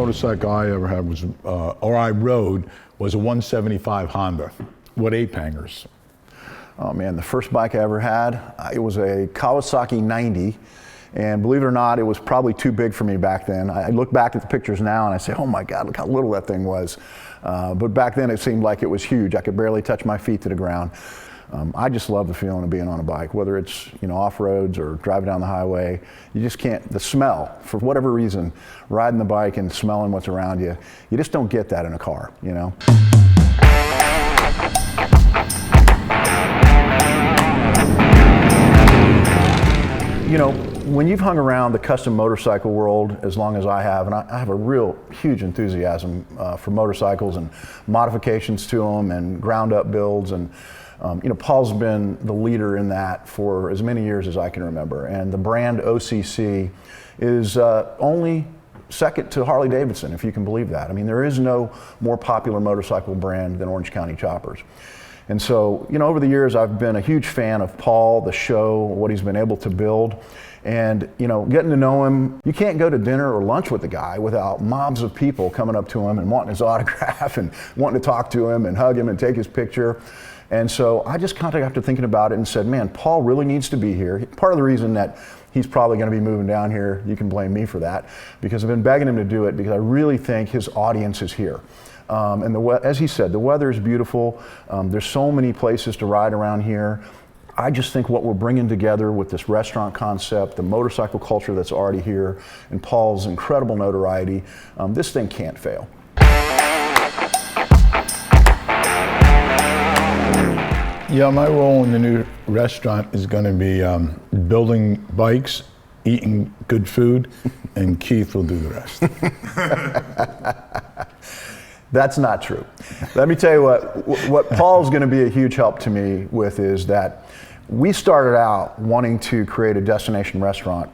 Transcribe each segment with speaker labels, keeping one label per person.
Speaker 1: motorcycle I ever had was, or I rode, was a 175 Honda with 8 hangers.
Speaker 2: Oh man, the first bike I ever had, it was a Kawasaki 90. And believe it or not, it was probably too big for me back then. I look back at the pictures now and I say, oh my God, look how little that thing was. But back then it seemed like it was huge. I could barely touch my feet to the ground. I just love the feeling of being on a bike, whether it's off-roads or driving down the highway. You just can't, the smell, for whatever reason, riding the bike and smelling what's around you, you just don't get that in a car, When you've hung around the custom motorcycle world as long as I have, and I have a real huge enthusiasm for motorcycles and modifications to them and ground up builds, and Paul's been the leader in that for as many years as I can remember. And the brand OCC is only second to Harley Davidson, if you can believe that. I mean, there is no more popular motorcycle brand than Orange County Choppers. And so, over the years, I've been a huge fan of Paul, the show, what he's been able to build. And, getting to know him, you can't go to dinner or lunch with the guy without mobs of people coming up to him and wanting his autograph and wanting to talk to him and hug him and take his picture. And so I just kind of got to thinking about it and said, man, Paul really needs to be here. Part of the reason that he's probably going to be moving down here, you can blame me for that, because I've been begging him to do it because I really think his audience is here. And as he said, the weather is beautiful. There's so many places to ride around here. I just think what we're bringing together with this restaurant concept, the motorcycle culture that's already here, and Paul's incredible notoriety, this thing can't fail.
Speaker 1: Yeah, my role in the new restaurant is going to be building bikes, eating good food, and Keith will do the rest.
Speaker 2: That's not true. Let me tell you what Paul's going to be a huge help to me with is that we started out wanting to create a destination restaurant,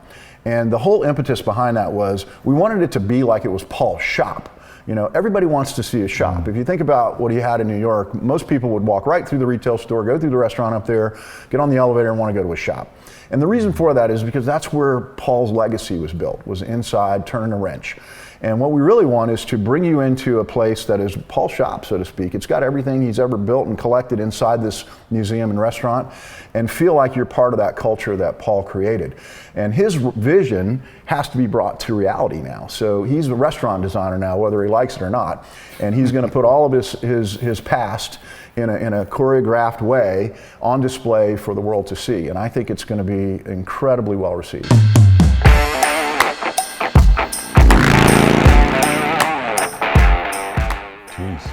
Speaker 2: and the whole impetus behind that was we wanted it to be like it was Paul's shop. Everybody wants to see a shop. If you think about what he had in New York, most people would walk right through the retail store, go through the restaurant up there, get on the elevator and want to go to a shop. And the reason for that is because that's where Paul's legacy was built, was inside, turning a wrench. And what we really want is to bring you into a place that is Paul's shop, so to speak. It's got everything he's ever built and collected inside this museum and restaurant, and feel like you're part of that culture that Paul created. And his vision has to be brought to reality now. So he's a restaurant designer now, whether he likes it or not. And he's going to put all of his past in a choreographed way on display for the world to see. And I think it's going to be incredibly well received.
Speaker 1: Jeez.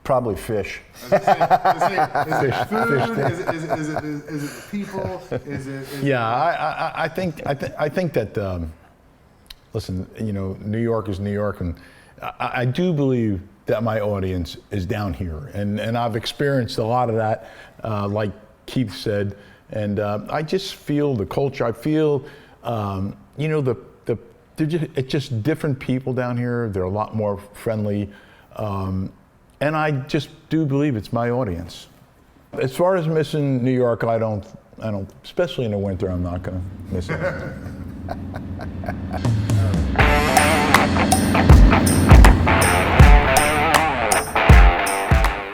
Speaker 2: Probably fish.
Speaker 3: Is it food? Is it people?
Speaker 1: Yeah, I think that. Listen, New York is New York, and I do believe that my audience is down here, and I've experienced a lot of that, like Keith said, and I just feel the culture. I feel, it's just different people down here. They're a lot more friendly. And I just do believe it's my audience. As far as missing New York, I don't, especially in the winter, I'm not gonna miss it.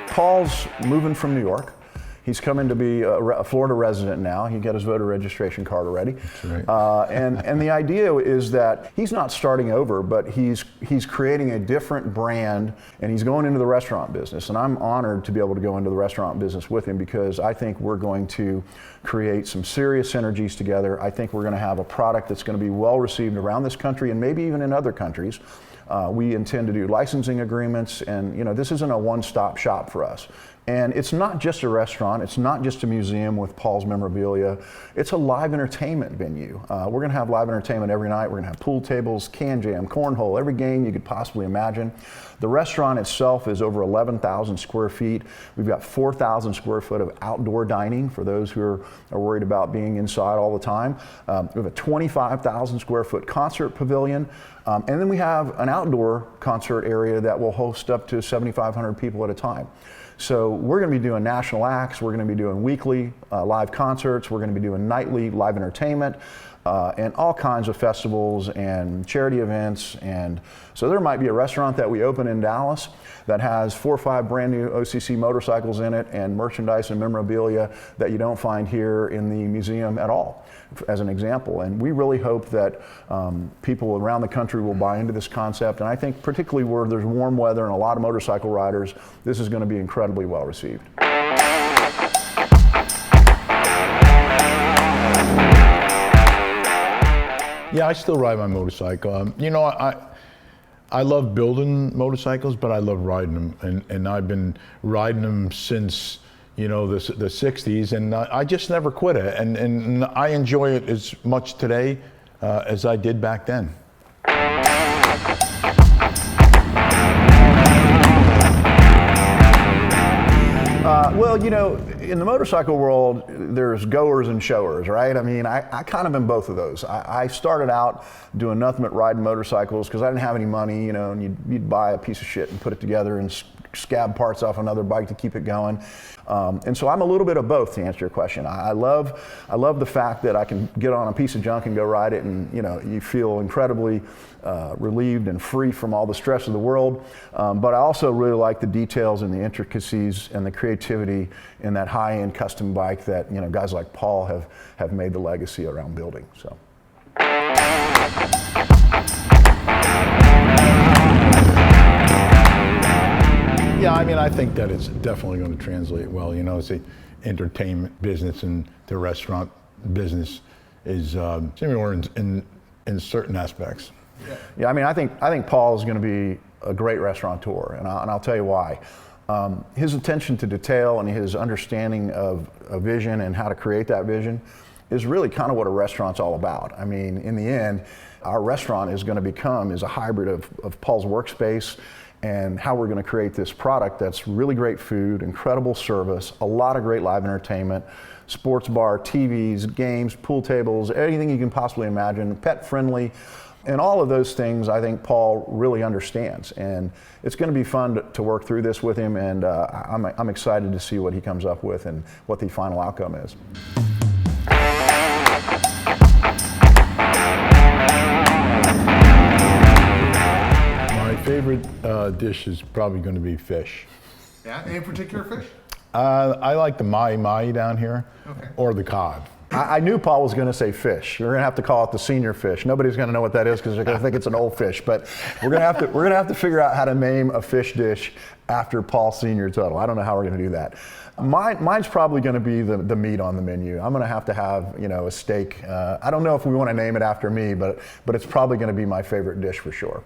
Speaker 2: Paul's moving from New York. He's coming to be a Florida resident now. He got his voter registration card already.
Speaker 1: That's right.
Speaker 2: And the idea is that he's not starting over, but he's creating a different brand, and he's going into the restaurant business. And I'm honored to be able to go into the restaurant business with him, because I think we're going to create some serious synergies together. I think we're going to have a product that's going to be well received around this country and maybe even in other countries. We intend to do licensing agreements, and this isn't a one-stop shop for us. And it's not just a restaurant, it's not just a museum with Paul's memorabilia, it's a live entertainment venue. We're going to have live entertainment every night. We're going to have pool tables, can jam, cornhole, every game you could possibly imagine. The restaurant itself is over 11,000 square feet. We've got 4,000 square foot of outdoor dining for those who are worried about being inside all the time. We have a 25,000 square foot concert pavilion. And then we have an outdoor concert area that will host up to 7,500 people at a time. So we're going to be doing national acts, we're going to be doing weekly live concerts, we're going to be doing nightly live entertainment. and all kinds of festivals and charity events. And so there might be a restaurant that we open in Dallas that has 4 or 5 brand new OCC motorcycles in it and merchandise and memorabilia that you don't find here in the museum at all, as an example. And we really hope that people around the country will buy into this concept. And I think particularly where there's warm weather and a lot of motorcycle riders, this is going to be incredibly well received.
Speaker 1: Yeah, I still ride my motorcycle. You know, I love building motorcycles, but I love riding them, and I've been riding them since, you know, the 60s, and I just never quit it, and I enjoy it as much today as I did back then.
Speaker 2: Well, you know, in the motorcycle world, there's goers and showers, right? I mean, I kind of am both of those. I started out doing nothing but riding motorcycles because I didn't have any money, you know, and you'd buy a piece of shit and put it together and scab parts off another bike to keep it going. And so I'm a little bit of both, to answer your question. I love the fact that I can get on a piece of junk and go ride it, and you know, you feel incredibly relieved and free from all the stress of the world. But I also really like the details and the intricacies and the creativity in that high-end custom bike that, you know, guys like Paul have made the legacy around building. So.
Speaker 1: Yeah, I mean, I think that it's definitely going to translate well. You know, it's the entertainment business and the restaurant business is similar in certain aspects.
Speaker 2: Yeah, I mean, I think Paul is going to be a great restaurateur, and I'll tell you why. His attention to detail and his understanding of a vision and how to create that vision is really kind of what a restaurant's all about. I mean, in the end, our restaurant is going to become a hybrid of Paul's workspace and how we're going to create this product that's really great food, incredible service, a lot of great live entertainment, sports bar, TVs, games, pool tables, anything you can possibly imagine, pet friendly. And all of those things, I think Paul really understands, and it's going to be fun to work through this with him, and I'm excited to see what he comes up with and what the final outcome is.
Speaker 1: My favorite dish is probably going to be fish.
Speaker 3: Yeah, any particular fish?
Speaker 1: I like the mahi-mahi down here,
Speaker 3: Okay.
Speaker 1: or the cod.
Speaker 2: I knew Paul was going to say fish. You're going to have to call it the senior fish. Nobody's going to know what that is because they're going to think it's an old fish. But we're going to have to figure out how to name a fish dish after Paul Senior Teutul. I don't know how we're going to do that. Mine's probably going to be the meat on the menu. I'm going to have, you know, a steak. I don't know if we want to name it after me, but it's probably going to be my favorite dish for sure.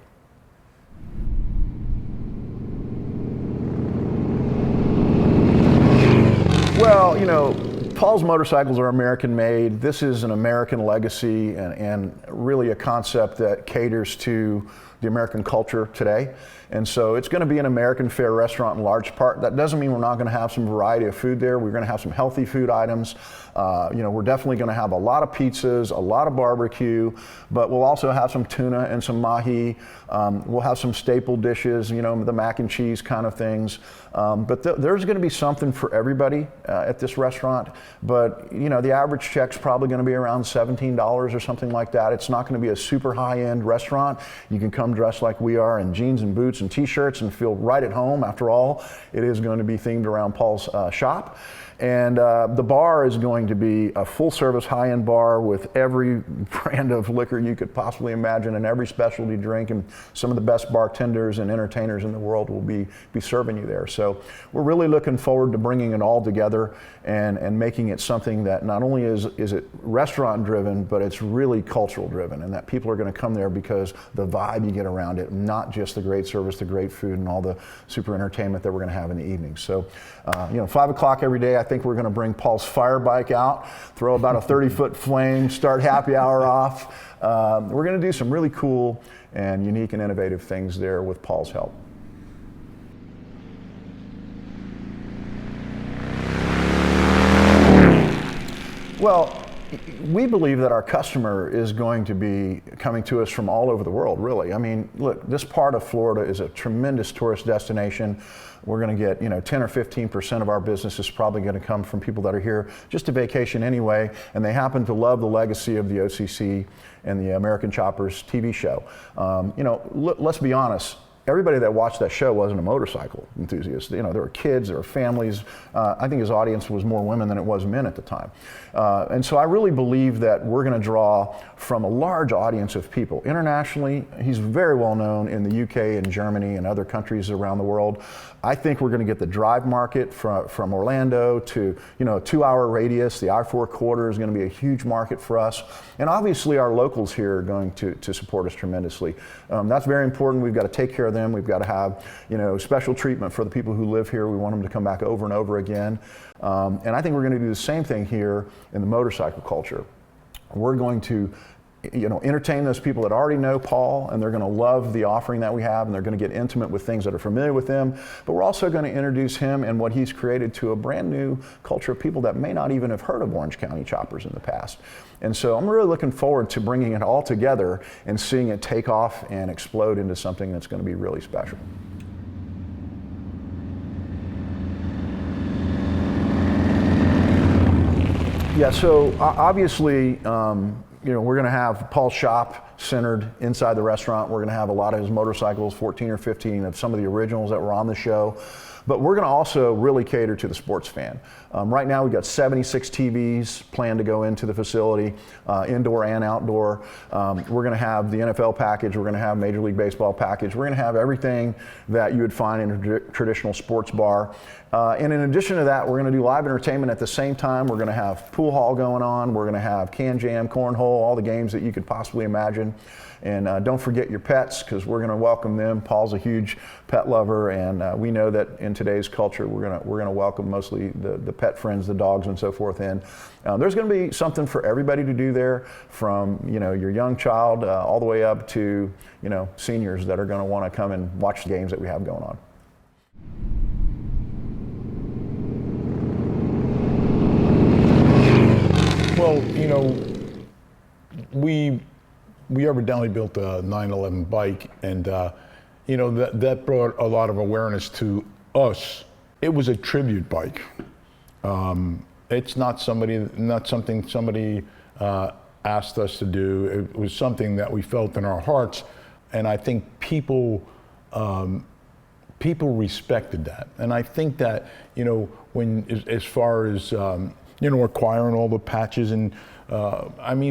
Speaker 2: Well, you know, Paul's motorcycles are American made. This is an American legacy and really a concept that caters to the American culture today. And so it's going to be an American fare restaurant in large part. That doesn't mean we're not going to have some variety of food there. We're going to have some healthy food items. You know, we're definitely going to have a lot of pizzas, a lot of barbecue, but we'll also have some tuna and some mahi. We'll have some staple dishes, you know, the mac and cheese kind of things. But there's going to be something for everybody at this restaurant. But, you know, the average check's probably going to be around $17 or something like that. It's not going to be a super high-end restaurant. You can come dressed like we are in jeans and boots and t-shirts and feel right at home. After all, it is going to be themed around Paul's shop. And the bar is going to be a full-service high-end bar with every brand of liquor you could possibly imagine and every specialty drink, and some of the best bartenders and entertainers in the world will be serving you there. So we're really looking forward to bringing it all together and making it something that not only is it restaurant-driven, but it's really cultural-driven, and that people are going to come there because the vibe you get around it, not just the great service, the great food, and all the super entertainment that we're going to have in the evening. So, you know, 5 o'clock every day, I think we're going to bring Paul's fire bike out, throw about a 30-foot flame, start happy hour off. We're going to do some really cool and unique and innovative things there with Paul's help. Well, we believe that our customer is going to be coming to us from all over the world, really. I mean, look, this part of Florida is a tremendous tourist destination. We're going to get, 10 or 15% of our business is probably going to come from people that are here just to vacation anyway, and they happen to love the legacy of the OCC and the American Choppers TV show. Let's be honest. Everybody that watched that show wasn't a motorcycle enthusiast. There were kids, there were families. I think his audience was more women than it was men at the time. And so I really believe that we're going to draw from a large audience of people. Internationally, he's very well known in the UK and Germany and other countries around the world. I think we're going to get the drive market from Orlando to, a 2-hour radius. The I-4 corridor is going to be a huge market for us. And obviously our locals here are going to support us tremendously. That's very important. We've got to take care of them. We've got to have, special treatment for the people who live here. We want them to come back over and over again. And I think we're going to do the same thing here in the motorcycle culture. We're going to entertain those people that already know Paul, and they're going to love the offering that we have, and they're going to get intimate with things that are familiar with him. But we're also going to introduce him and what he's created to a brand new culture of people that may not even have heard of Orange County Choppers in the past. And so I'm really looking forward to bringing it all together and seeing it take off and explode into something that's going to be really special. Yeah, so obviously, we're going to have Paul's shop centered inside the restaurant. We're going to have a lot of his motorcycles, 14 or 15 of some of the originals that were on the show. But we're going to also really cater to the sports fan. Right now we've got 76 TVs planned to go into the facility, indoor and outdoor. We're going to have the NFL package. We're going to have Major League Baseball package. We're going to have everything that you would find in a traditional sports bar. And in addition to that, we're going to do live entertainment at the same time. We're going to have pool hall going on. We're going to have can jam, cornhole, all the games that you could possibly imagine. And don't forget your pets, because we're going to welcome them. Paul's a huge pet lover, and we know that in today's culture, we're going to welcome mostly the pet friends, the dogs, and so forth. In there's going to be something for everybody to do there, from your young child all the way up to seniors that are going to want to come and watch the games that we have going on.
Speaker 1: Well, we evidently built a 911 bike, and that brought a lot of awareness to us. It was a tribute bike. It's not something somebody asked us to do. It was something that we felt in our hearts, and I think people respected that. And I think that when as far as acquiring all the patches, and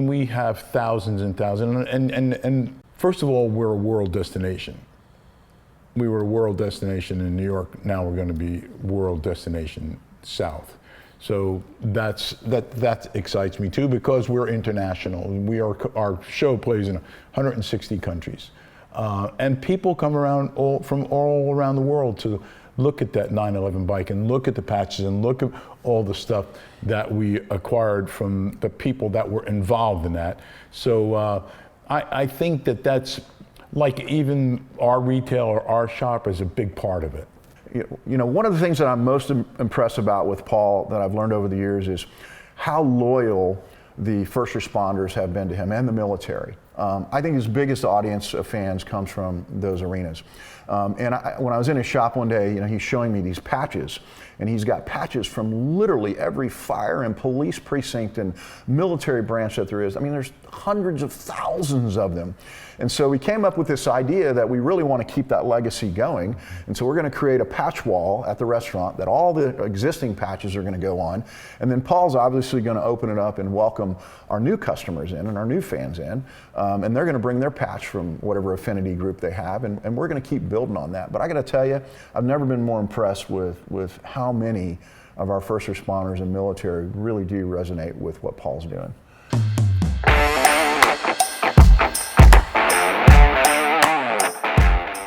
Speaker 1: we have thousands and thousands, and first of all, we're a world destination. We were a world destination in New York. Now we're going to be world destination south. So that excites me too, because we're international. Our show plays in 160 countries, and people come around from all around the world to look at that 911 bike and look at the patches and look at all the stuff that we acquired from the people that were involved in that. So I think that's like, even our retail or our shop is a big part of it.
Speaker 2: One of the things that I'm most impressed about with Paul that I've learned over the years is how loyal the first responders have been to him, and the military. I think his biggest audience of fans comes from those arenas. When I was in his shop one day, he's showing me these patches, and he's got patches from literally every fire and police precinct and military branch that there is. There's hundreds of thousands of them. And so we came up with this idea that we really want to keep that legacy going. And so we're going to create a patch wall at the restaurant that all the existing patches are going to go on. And then Paul's obviously going to open it up and welcome our new customers in and our new fans in. And they're going to bring their patch from whatever affinity group they have. And we're going to keep building on that. But I got to tell you, I've never been more impressed with how many of our first responders and military really do resonate with what Paul's doing.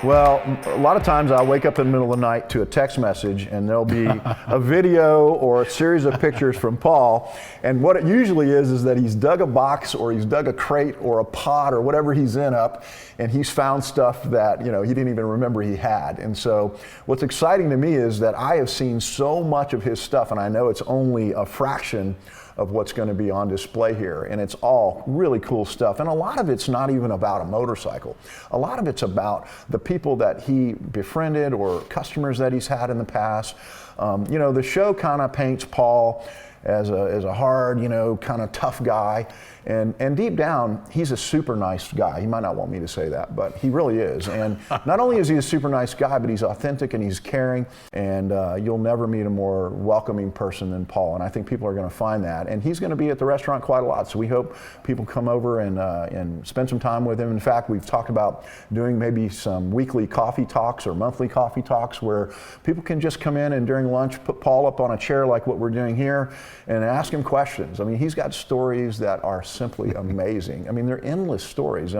Speaker 2: Well, a lot of times I wake up in the middle of the night to a text message, and there'll be a video or a series of pictures from Paul. And what it usually is that he's dug a box, or he's dug a crate or a pod or whatever he's in up, and he's found stuff that he didn't even remember he had. And so what's exciting to me is that I have seen so much of his stuff, and I know it's only a fraction of what's going to be on display here. And it's all really cool stuff. And a lot of it's not even about a motorcycle. A lot of it's about the people that he befriended or customers that he's had in the past. You know, the show kind of paints Paul as a hard, you know, kind of tough guy. And deep down, he's a super nice guy. He might not want me to say that, but he really is. And not only is he a super nice guy, but he's authentic and he's caring. And you'll never meet a more welcoming person than Paul. And I think people are going to find that. And he's going to be at the restaurant quite a lot. So we hope people come over and spend some time with him. In fact, we've talked about doing maybe some weekly coffee talks or monthly coffee talks where people can just come in and during lunch put Paul up on a chair like what we're doing here and ask him questions. I mean, he's got stories that are simply amazing. I mean, they're endless stories.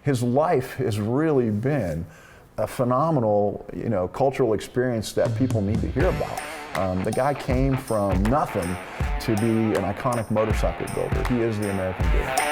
Speaker 2: His life has really been a phenomenal, you know, cultural experience that people need to hear about. The guy came from nothing to be an iconic motorcycle builder. He is the American dream.